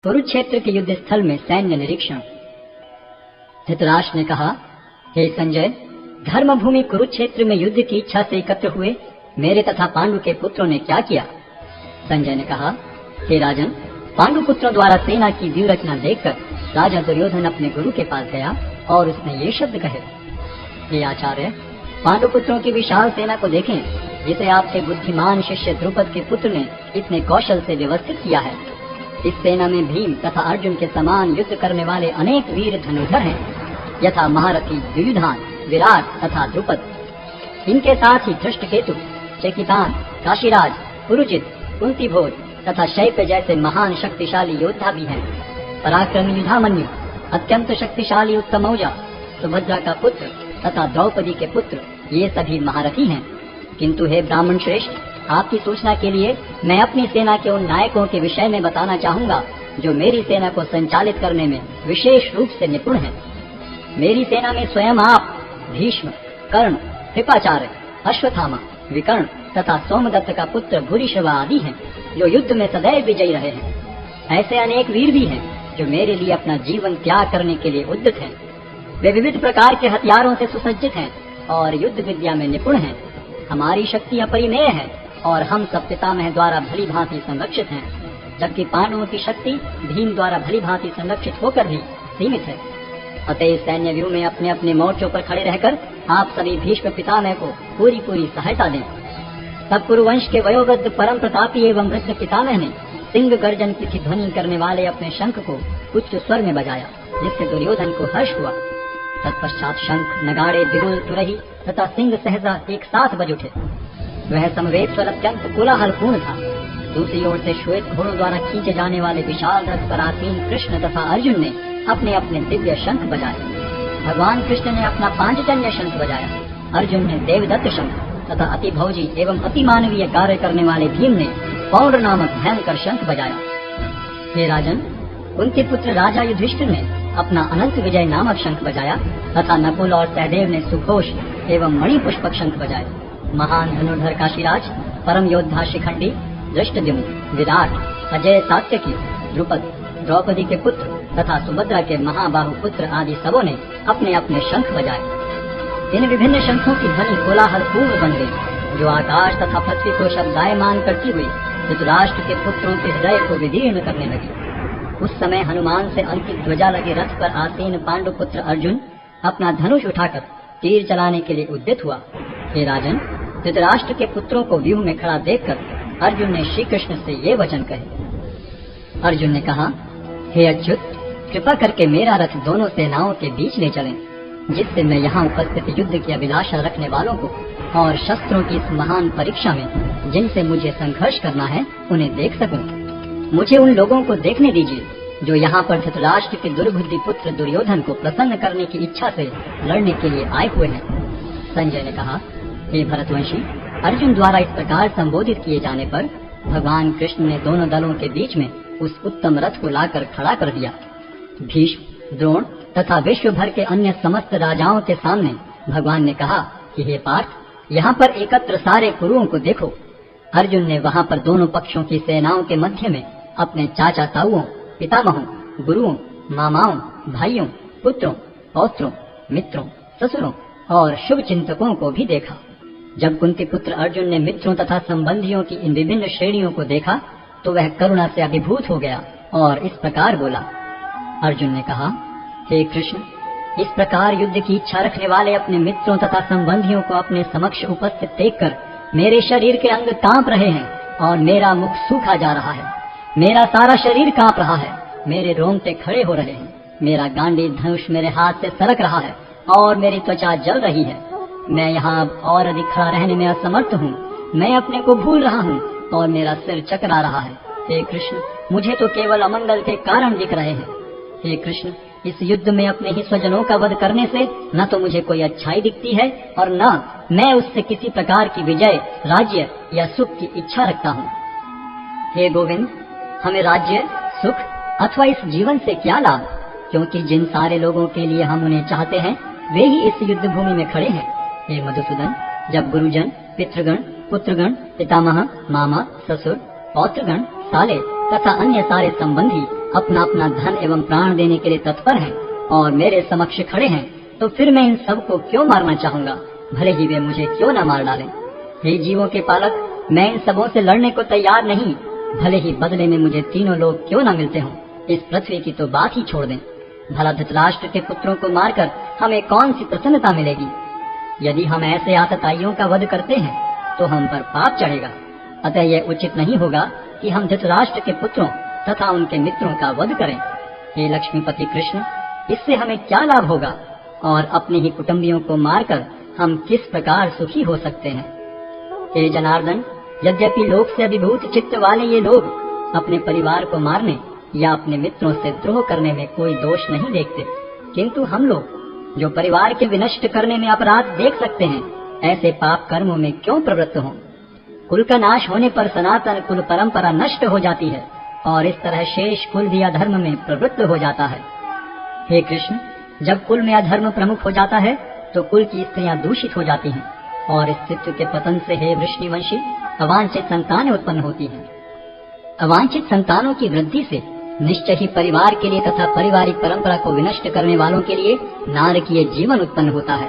कुरुक्षेत्र के युद्ध स्थल में सैन्य निरीक्षण। धृतराष्ट्र ने कहा, हे संजय, धर्म भूमि कुरुक्षेत्र में युद्ध की इच्छा से एकत्र हुए मेरे तथा पांडु के पुत्रों ने क्या किया? संजय ने कहा, हे राजन, पांडु पुत्रों द्वारा सेना की व्यूह रचना देखकर राजा दुर्योधन अपने गुरु के पास गया और उसने ये शब्द कहे, हे आचार्य, पांडु पुत्रों की विशाल सेना को देखें, जिसे आपके बुद्धिमान शिष्य द्रुपद के पुत्र ने इतने कौशल से व्यवस्थित किया है। इस सेना में भीम तथा अर्जुन के समान युद्ध करने वाले अनेक वीर धनुर्धर हैं, यथा महारथी युयुधान, विराट तथा द्रुपद। इनके साथ ही धृष्टकेतु, चेकितान, काशीराज, पुरुजित, कुंतीभोज तथा शैप्य जैसे महान शक्तिशाली योद्धा भी हैं। पराक्रमी युधामन्यु, अत्यंत शक्तिशाली उत्तमौजा, सुभद्रा का पुत्र तथा द्रौपदी के पुत्र, ये सभी महारथी हैं। किंतु हे ब्राह्मण श्रेष्ठ, आपकी सूचना के लिए मैं अपनी सेना के उन नायकों के विषय में बताना चाहूंगा जो मेरी सेना को संचालित करने में विशेष रूप से निपुण हैं। मेरी सेना में स्वयं आप, भीष्म, कर्ण, कृपाचार्य, अश्वत्थामा, विकर्ण तथा सोमदत्त का पुत्र भूरिश्रव आदि हैं, जो युद्ध में सदैव विजयी रहे हैं। ऐसे अनेक वीर भी हैं जो मेरे लिए अपना जीवन त्याग करने के लिए उद्यत हैं। वे विविध प्रकार के हथियारों से सुसज्जित हैं और युद्ध विद्या में निपुण हैं। हमारी शक्ति अपरिमेय है और हम सब पितामह द्वारा भली भांति संरक्षित हैं, जबकि पांडवों की शक्ति भीम द्वारा भली भांति संरक्षित होकर भी सीमित है। अतः सैन्य व्यूह में अपने अपने मोर्चों पर खड़े रहकर आप सभी भीष्म पितामह को पूरी पूरी सहायता दें। तब कुरुवंश के वयोवृद्ध परम प्रतापी एवं वृद्ध पितामह ने सिंह गर्जन की ध्वनि करने वाले अपने शंख को उच्च स्वर में बजाया, जिससे दुर्योधन को हर्ष हुआ। तत्पश्चात शंख, नगाड़े, बिगुल, तुरही तथा सिंह सहसा एक साथ बज उठे। वह समवेत स्वर अत्यंत कोलाहलपूर्ण था। दूसरी ओर से श्वेत घोड़ों द्वारा खींचे जाने वाले विशाल रथ पर आसीन कृष्ण तथा अर्जुन ने अपने अपने दिव्य शंख बजाए। भगवान कृष्ण ने अपना पांचजन्य शंख बजाया, अर्जुन ने देवदत्त शंख तथा अति भौजी एवं अति मानवीय कार्य करने वाले भीम ने पौंड्र नामक भयंकर शंख बजाया। हे राजन, कुंती पुत्र राजा युधिष्ठिर ने अपना अनंत विजय नामक शंख बजाया तथा नकुल और सहदेव ने सुघोष एवं मणि पुष्पक शंख बजाए। महान धनुर्धर काशीराज, परम योद्धा शिखंडी, धृष्टद्युम्न, विराट, अजय सात्यकी, द्रुपद, द्रौपदी के पुत्र तथा सुभद्रा के महाबाहु पुत्र आदि सबों ने अपने अपने शंख बजाए। इन विभिन्न शंखों की ध्वनि कोलाहलपूर्ण बन गई, जो आकाश तथा पृथ्वी को शब्दायमान करती हुई धृतराष्ट्र के पुत्रों के हृदय को विदीर्ण करने लगी। उस समय हनुमान से अंकित ध्वजा लगे रथ पर आसीन पांडु पुत्र अर्जुन अपना धनुष उठाकर तीर चलाने के लिए उद्यत हुआ। हे राजन, धृतराष्ट्र के पुत्रों को व्यूह में खड़ा देखकर अर्जुन ने श्री कृष्ण से ये वचन कहे। अर्जुन ने कहा, हे अच्युत, कृपा करके मेरा रथ दोनों सेनाओं के बीच ले चलें, जिससे मैं यहाँ उपस्थित युद्ध की अभिलाषा रखने वालों को और शस्त्रों की इस महान परीक्षा में जिनसे मुझे संघर्ष करना है उन्हें देख सकूं। मुझे उन लोगों को देखने दीजिए जो यहाँ पर धृतराष्ट्र के दुर्बुद्धि पुत्र दुर्योधन को प्रसन्न करने की इच्छा से लड़ने के लिए आए हुए हैं। संजय ने कहा, हे भरतवंशी, अर्जुन द्वारा इस प्रकार संबोधित किए जाने पर भगवान कृष्ण ने दोनों दलों के बीच में उस उत्तम रथ को लाकर खड़ा कर दिया। भीष्म, द्रोण तथा विश्व भर के अन्य समस्त राजाओं के सामने भगवान ने कहा कि हे पार्थ, यहाँ पर एकत्र सारे कुरुओं को देखो। अर्जुन ने वहाँ पर दोनों पक्षों की सेनाओं के मध्य में अपने चाचा ताऊओं, पितामहों, गुरुओं, मामाओं, भाइयों, पुत्रों, पौत्रों, मित्रों, ससुरों और शुभ चिंतकों को भी देखा। जब कुंती पुत्र अर्जुन ने मित्रों तथा संबंधियों की इन विभिन्न श्रेणियों को देखा तो वह करुणा से अभिभूत हो गया और इस प्रकार बोला। अर्जुन ने कहा, हे कृष्ण, इस प्रकार युद्ध की इच्छा रखने वाले अपने मित्रों तथा संबंधियों को अपने समक्ष उपस्थित देखकर मेरे शरीर के अंग कांप रहे हैं और मेरा मुख सूखा जा रहा है। मेरा सारा शरीर कांप रहा है, मेरे रोंगटे खड़े हो रहे हैं, मेरा गांडीव धनुष मेरे हाथ से सरक रहा है और मेरी त्वचा जल रही है। मैं यहाँ और अधिक खड़ा रहने में असमर्थ हूँ। मैं अपने को भूल रहा हूँ और मेरा सिर चकरा रहा है। हे कृष्ण, मुझे तो केवल अमंगल के कारण दिख रहे हैं। हे कृष्ण, इस युद्ध में अपने ही स्वजनों का वध करने से न तो मुझे कोई अच्छाई दिखती है और न मैं उससे किसी प्रकार की विजय, राज्य या सुख की इच्छा रखता हूँ। हे गोविंद, हमें राज्य, सुख अथवा इस जीवन से क्या लाभ, क्योंकि जिन सारे लोगों के लिए हम उन्हें चाहते हैं वे ही इस युद्ध भूमि में खड़े हैं। हे मधुसूदन, जब गुरुजन, पितृगण, पुत्रगण, पितामह, मामा, ससुर, पौत्रगण, साले तथा अन्य सारे संबंधी अपना अपना धन एवं प्राण देने के लिए तत्पर हैं और मेरे समक्ष खड़े हैं, तो फिर मैं इन सबको क्यों मारना चाहूंगा, भले ही वे मुझे क्यों न मार डालें। हे जीवों के पालक, मैं इन सबों से लड़ने को तैयार नहीं, भले ही बदले में मुझे तीनों लोग क्यों न मिलते हों। इस पृथ्वी की तो बात ही छोड़ दें। भला धृतराष्ट्र के पुत्रों को मारकर हमें कौन सी प्रसन्नता मिलेगी। यदि हम ऐसे आतताइयों का वध करते हैं तो हम पर पाप चढ़ेगा। अतः यह उचित नहीं होगा कि हम धृतराष्ट्र के पुत्रों तथा उनके मित्रों का वध करें। हे लक्ष्मीपति कृष्ण, इससे हमें क्या लाभ होगा और अपने ही कुटुंबियों को मारकर हम किस प्रकार सुखी हो सकते हैं। हे जनार्दन, यद्यपि लोक से अभिभूत चित्त वाले ये लोग अपने परिवार को मारने या अपने मित्रों से द्रोह करने में कोई दोष नहीं देखते, किंतु हम लोग जो परिवार के विनष्ट करने में अपराध देख सकते हैं, ऐसे पाप कर्मों में क्यों प्रवृत्त हों। कुल का नाश होने पर सनातन कुल परंपरा नष्ट हो जाती है और इस तरह शेष कुल भी अधर्म में प्रवृत्त हो जाता है। हे कृष्ण, जब कुल में अधर्म प्रमुख हो जाता है तो कुल की स्त्रियां दूषित हो जाती हैं और अस्तित्व के पतन से हे वृष्णिवंशी अवांछित संतानें उत्पन्न होती हैं। अवांछित संतानों की वृद्धि से निश्चय ही परिवार के लिए तथा पारिवारिक परंपरा को विनष्ट करने वालों के लिए नारकीय जीवन उत्पन्न होता है।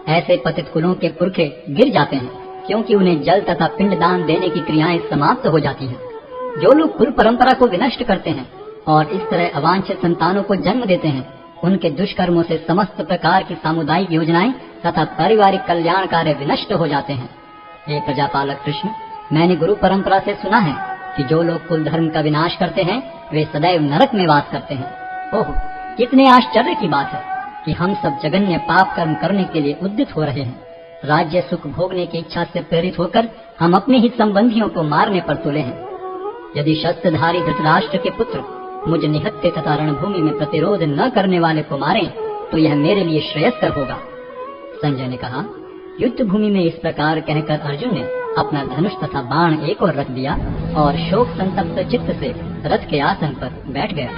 ऐसे पतित कुलों के पुरखे गिर जाते हैं, क्योंकि उन्हें जल तथा पिंडदान देने की क्रियाएं समाप्त हो जाती हैं। जो लोग कुल परंपरा को विनष्ट करते हैं और इस तरह अवांछित संतानों को जन्म देते हैं, उनके दुष्कर्मों से समस्त प्रकार की सामुदायिक योजनाएं तथा पारिवारिक कल्याण कार्य विनष्ट हो जाते हैं। हे प्रजापालक कृष्ण, मैंने गुरु परंपरा से सुना है कि जो लोग कुल धर्म का विनाश करते हैं वे सदैव नरक में वास करते हैं। ओह, कितने आश्चर्य की बात है कि हम सब जघन्य पाप कर्म करने के लिए उद्यत हो रहे हैं। राज्य सुख भोगने की इच्छा से प्रेरित होकर हम अपने ही संबंधियों को मारने पर तुले हैं। यदि शस्त्रधारी धृतराष्ट्र के पुत्र मुझ निहत्थे तथा रणभूमि में प्रतिरोध न करने वाले को मारें तो यह मेरे लिए श्रेयस्कर होगा। संजय ने कहा। युद्ध भूमि में इस प्रकार कहकर अर्जुन ने अपना धनुष तथा बाण एक ओर रख दिया और शोक संतप्त चित्त से रथ के आसन पर बैठ गया।